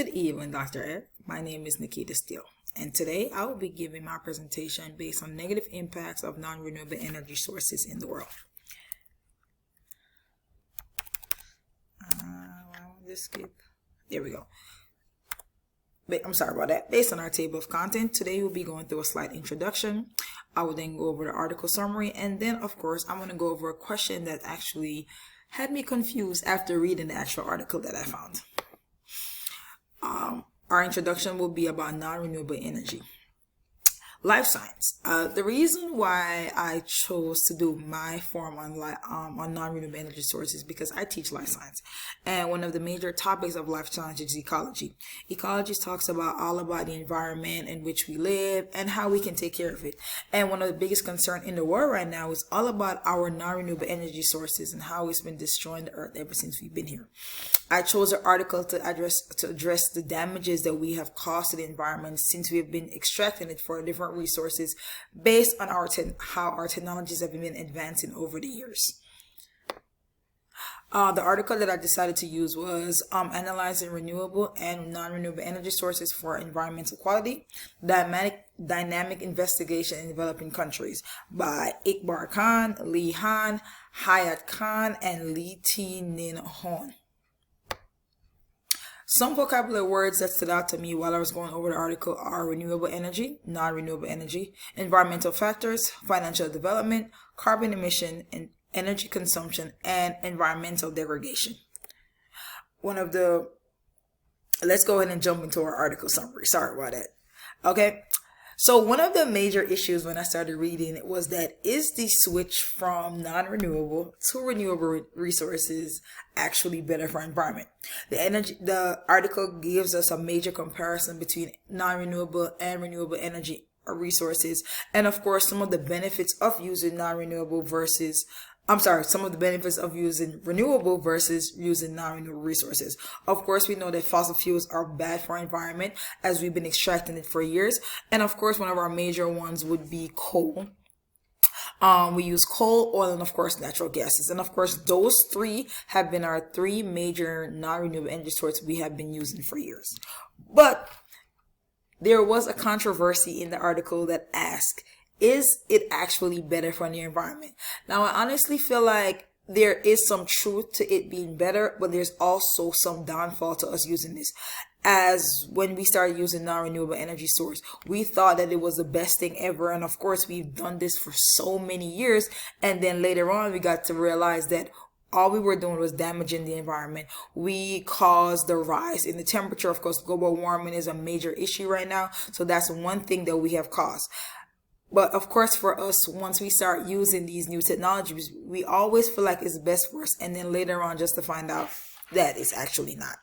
Good evening, Dr. Ed. My name is Nikita Steele, and today I will be giving my presentation based on negative impacts of non-renewable energy sources in the world. There we go. I'm sorry about that. Based on our table of content, today we'll be going through a slight introduction. I will then go over the article summary, and then, of course, I'm going to go over a question that actually had me confused after reading the actual article that I found. Our introduction will be about non-renewable energy. Life science. The reason why I chose to do my form on non-renewable energy sources is because I teach life science, and one of the major topics of life science is ecology. Ecology talks all about the environment in which we live and how we can take care of it. And one of the biggest concerns in the world right now is all about our non-renewable energy sources and how it's been destroying the earth ever since we've been here. I chose an article to address the damages that we have caused to the environment since we have been extracting it for different resources based on how our technologies have been advancing over the years. The article that I decided to use was Analyzing Renewable and Non-Renewable Energy Sources for Environmental Quality, Dynamic Investigation in Developing Countries by Iqbal Khan, Lee Han, Hayat Khan, and Lee T. Nin Hon. Some vocabulary words that stood out to me while I was going over the article are renewable energy, non-renewable energy, environmental factors, financial development, carbon emission, and energy consumption, and environmental degradation. Let's go ahead and jump into our article summary. Sorry about that. Okay. So one of the major issues when I started reading it was that is the switch from non-renewable to renewable resources actually better for environment? The article gives us a major comparison between non-renewable and renewable energy resources, and of course some of the benefits of using some of the benefits of using renewable versus using non-renewable resources. Of course, we know that fossil fuels are bad for our environment as we've been extracting it for years. And of course, one of our major ones would be coal. We use coal, oil, and of course, natural gases. And of course, those three have been our three major non-renewable energy sources we have been using for years. But there was a controversy in the article that asked, is it actually better for the environment? Now, I honestly feel like there is some truth to it being better, but there's also some downfall to us using this. As when we started using non-renewable energy source, we thought that it was the best thing ever. And of course, we've done this for so many years. And then later on, we got to realize that all we were doing was damaging the environment. We caused the rise in the temperature. Of course, global warming is a major issue right now. So that's one thing that we have caused. But of course, for us, once we start using these new technologies, we always feel like it's best for us. And then later on, just to find out that it's actually not.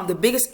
The biggest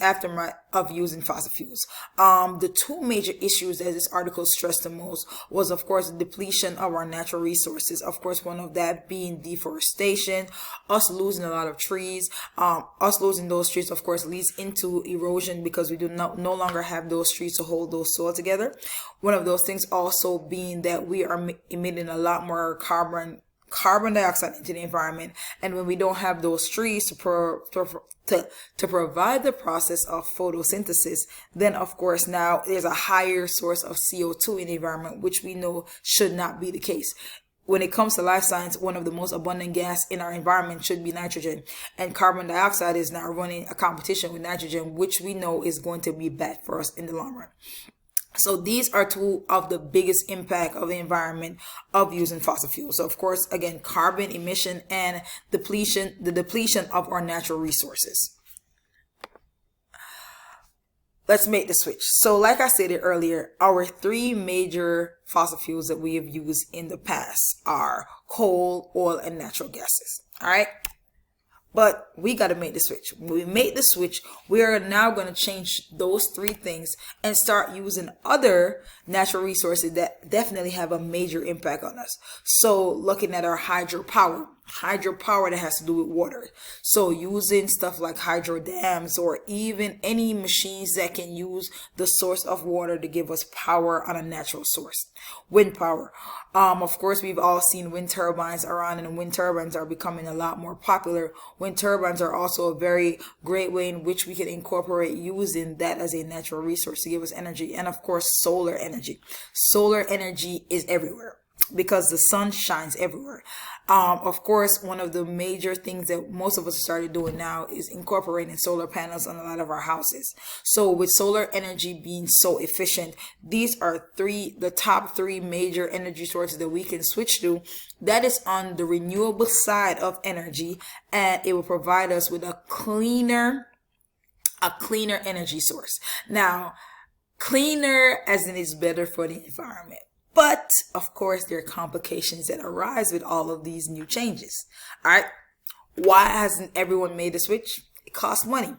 aftermath of using fossil fuels. The two major issues that this article stressed the most was, of course, the depletion of our natural resources. Of course, one of that being deforestation, us losing a lot of trees. Us losing those trees, of course, leads into erosion because we no longer have those trees to hold those soil together. One of those things also being that we are emitting a lot more carbon dioxide into the environment, and when we don't have those trees to provide the process of photosynthesis, then of course now there's a higher source of CO2 in the environment, which we know should not be the case. When it comes to life science, one of the most abundant gas in our environment should be nitrogen, and carbon dioxide is now running a competition with nitrogen, which we know is going to be bad for us in the long run. So these are two of the biggest impact of the environment of using fossil fuels. So of course, again, carbon emission and the depletion of our natural resources. Let's make the switch. So like I stated earlier, our three major fossil fuels that we have used in the past are coal, oil, and natural gases. All right. But we got to make the switch. When we make the switch, we are now going to change those three things and start using other natural resources that definitely have a major impact on us. So looking at our hydropower, hydropower that has to do with water. So using stuff like hydro dams or even any machines that can use the source of water to give us power on a natural source. Wind power. Of course, we've all seen wind turbines around, and wind turbines are becoming a lot more popular. Wind turbines are also a very great way in which we can incorporate using that as a natural resource to give us energy. And of course, solar energy. Solar energy is everywhere because the sun shines everywhere. Of course, one of the major things that most of us have started doing now is incorporating solar panels on a lot of our houses. So with solar energy being so efficient, these are the top three major energy sources that we can switch to. That is on the renewable side of energy, and it will provide us with a cleaner energy source. Now, cleaner as in it's better for the environment. But, of course, there are complications that arise with all of these new changes. All right. Why hasn't everyone made the switch? It costs money.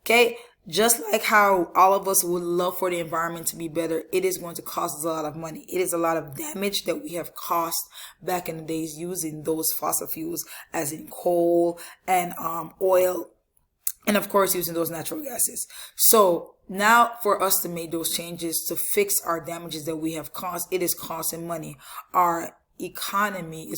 Okay. Just like how all of us would love for the environment to be better, it is going to cost us a lot of money. It is a lot of damage that we have caused back in the days using those fossil fuels, as in coal and oil, and of course using those natural gases. So now for us to make those changes to fix our damages that we have caused, it is costing money. Our economy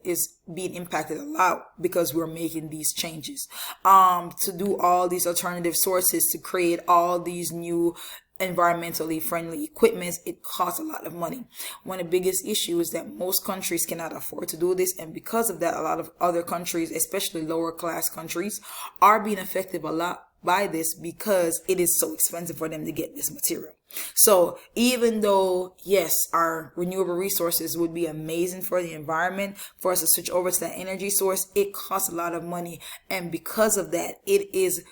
is being impacted a lot because we're making these changes. To do all these alternative sources, to create all these new environmentally friendly equipments, it costs a lot of money. One of the biggest issues is that most countries cannot afford to do this, and because of that, a lot of other countries, especially lower class countries, are being affected a lot by this because it is so expensive for them to get this material. So even though, yes, our renewable resources would be amazing for the environment, for us to switch over to that energy source, it costs a lot of money, and because of that, it is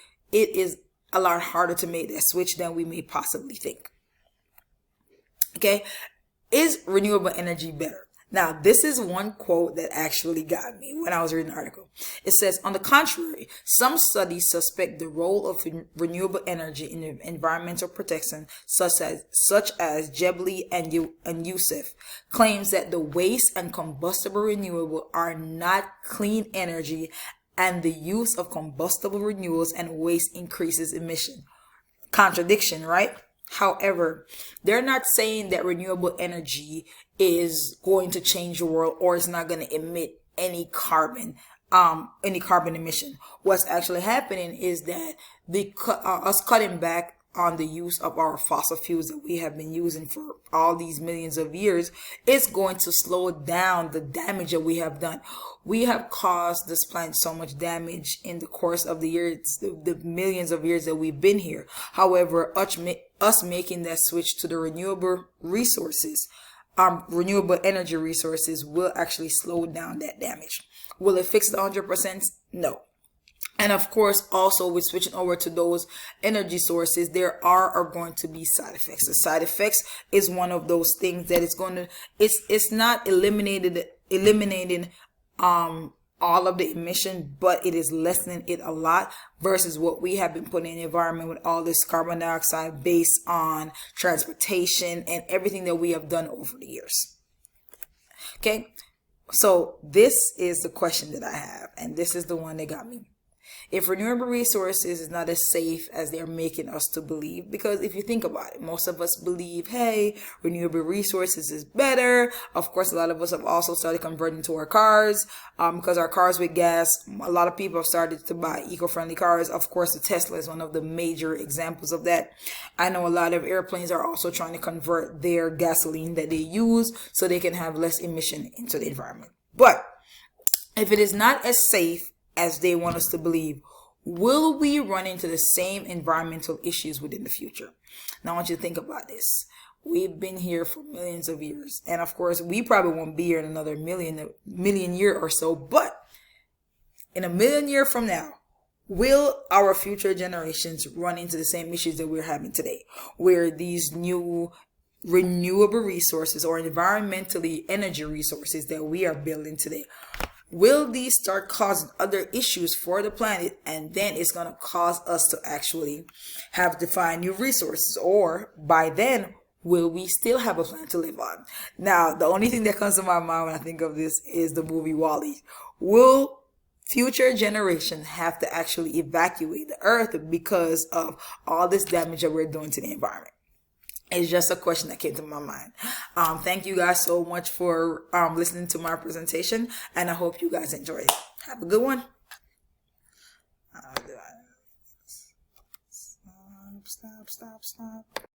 a lot harder to make that switch than we may possibly think. Okay, is renewable energy better? Now, this is one quote that actually got me when I was reading the article. It says, on the contrary, some studies suspect the role of renewable energy in environmental protection, such as Jebli and Youssef, claims that the waste and combustible renewable are not clean energy, and the use of combustible renewals and waste increases emission. Contradiction, right? However, they're not saying that renewable energy is going to change the world or it's not going to emit any carbon emission. What's actually happening is that us cutting back on the use of our fossil fuels that we have been using for all these millions of years is going to slow down the damage that we have done. We have caused this planet so much damage in the course of the years, the millions of years that we've been here. However, us making that switch to the renewable resources, renewable energy resources, will actually slow down that damage. Will it fix it 100%? No. And of course, also with switching over to those energy sources, there are going to be side effects. The side effects is one of those things that it's not eliminating all of the emission, but it is lessening it a lot versus what we have been putting in the environment with all this carbon dioxide based on transportation and everything that we have done over the years. Okay, so this is the question that I have, and this is the one that got me. If renewable resources is not as safe as they're making us to believe, because if you think about it, most of us believe, hey, renewable resources is better. Of course, a lot of us have also started converting to our cars, because our cars with gas, a lot of people have started to buy eco-friendly cars. Of course, the Tesla is one of the major examples of that. I know a lot of airplanes are also trying to convert their gasoline that they use so they can have less emission into the environment. But if it is not as safe as they want us to believe, will we run into the same environmental issues within the future? Now, I want you to think about this. We've been here for millions of years, and of course, we probably won't be here in another million year or so, but in a million year from now, will our future generations run into the same issues that we're having today, where these new renewable resources or environmentally energy resources that we are building today, will these start causing other issues for the planet, and then it's going to cause us to actually have to find new resources? Or by then, will we still have a planet to live on? Now, the only thing that comes to my mind when I think of this is the movie WALL-E, will future generations have to actually evacuate the earth because of all this damage that we're doing to the environment? It's just a question that came to my mind. Thank you guys so much for listening to my presentation, and I hope you guys enjoyed it. Have a good one. Stop.